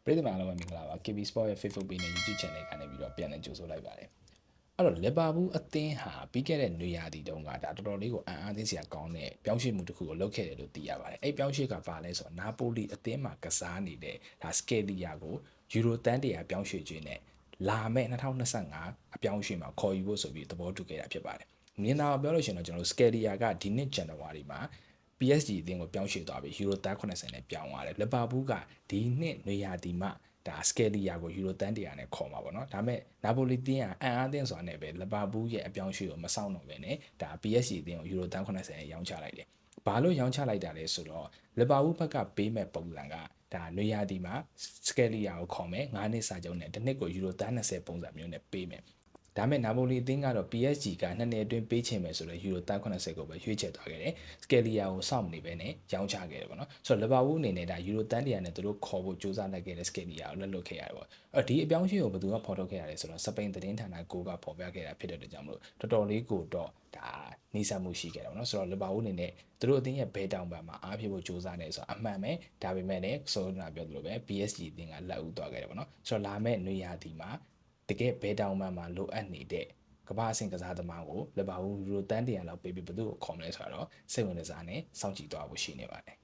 ပြည်သူ့အားလုံးပဲမင်္ဂလာပါ KB Sport ရဲ့ Facebook page နဲ့ YouTube channel ကနေပြီးတော့ပြန်လည်ကြိုဆိုလိုက်ပါတယ်အဲ့တော့လီဗာပူးအသင်းဟာပြီးခဲ့တဲ့နွေရာသီတုန်းကဒါတော်တော်လေးကိုအံ့အားသင့်စရာကောင်းတဲ့ပြောင်းရွှေ့မှုတစ်ခုကိုလုပ်ခဲ့တယ်လို့သိရပါတယ်အဲ့ပြောင်းရွှေ့ကဘာလဲဆိုတော့နာပိုလီအသင်းမှာကစားနေတဲ့ဒါစကယ်လီယာကိုယူရိုတန်း100ပြောင်းရွှေ့ခြင်းနဲ့လာမယ့်2025အပြောင်းရွှေ့မှာခေါ်ယူဖို့ဆိုပြီးသဘောတူခဲ့တာဖြစ်ပါတယ်မြင်တာပြောလို့ရှိရင်တော့ကျွန်တော်တို့စကယ်လီယာကဒီနှစ်ဇန်နဝါရီမှာ PSG အသင်းကိုပြောင်းရွှေ့သွားပြီးယူရိုတန်း80နဲ့ပြောင်းသွားတယ်လီဗာပူးကဒီနှစ်နွေရာသီမှာဒါစကယ်လီယာကိုယူရိုတန်း100နဲ့ခေါ်မှာပေါ့နော်ဒါပေမဲ့နာပိုလီတင်းကအန်အားတင်းဆိုတာနဲ့ပဲလီဗာပူးရဲ့အပြောင်းရွှေ့ကိုမဆောင်တော့ပဲနဲ့ဒါ PSG အသင်းကိုယူရိုတန်း80နဲ့ရောင်းချလိုက်တယ်ဘာလို့ရောင်းချလိုက်တာလဲဆိုတော့လီဗာပူးဘက်ကပေးမဲ့ပုံစံကဒါနွေရာသီမှာစကယ်လီယာကိုခေါ်မယ်9နှစ်စာချုပ်နဲ့တစ်နှစ်ကိုယူရိုတန်း20ပုံစံမျိုးနဲ့ပေးမယ်ဒါမဲ့နာပိုလီအသင်းကတော့ PSG က2နှစ်အတွင်းပေးချင်မယ်ဆိုတော့ယူရိုတန်း80ကိုပဲရွေးချယ်သွားခဲ့တယ်။စကယ်လီယာကိုစောင့်နေပဲနဲ့ရောင်းချခဲ့တယ်ပေါ့နော်။ဆိုတော့လီဗာပူးအနေနဲ့ဒါယူရိုတန်း100နဲ့သူတို့ခေါ်ဖို့စူးစမ်းလိုက်ခဲ့တဲ့စကယ်လီယာကိုလက်လွတ်ခဲ့ရတယ်ပေါ့။အဲ့ဒီအပြောင်းအရွှေ့ကိုဘယ်သူကဖော်ထုတ်ခဲ့ရလဲဆိုတော့စပိန်သတင်းဌာနကိုကဖော်ပြခဲ့တာဖြစ်တဲ့အတွက်ကြောင့်မလို့တော်တော်လေးကိုတော့ဒါနှိစက်မှုရှိခဲ့တယ်ပေါ့နော်။ဆိုတော့လီဗာပူးအနေနဲ့သူတို့အသင်းရဲ့ဘဲတောင်ပံမှာအားဖြစ်ဖို့စူးစမ်းနေဆိုတော့အမှန်ပဲဒါပေမဲ့လည်းဆိုတော့ပြောသလိုပဲ PSG အသင်းကလက်ဦးသွားခဲ့တယ်ပေါ့နော်။ဆိုတော့လာမယ့်နွေရာသီမှာတကယ်ဘဲတောင်ပံမှာလိုအပ်နေတဲ့ကမ္ဘာအဆင့်ကစားသမားကိုလီဗာပူးယူရိုတန်း100လောက်ပေးပြီးဘယ်သူ့ကိုခေါ်မလဲဆိုတော့စိတ်ဝင်စားနဲ့စောင့်ကြည့်သွားဖို့ရှိနေပါတယ်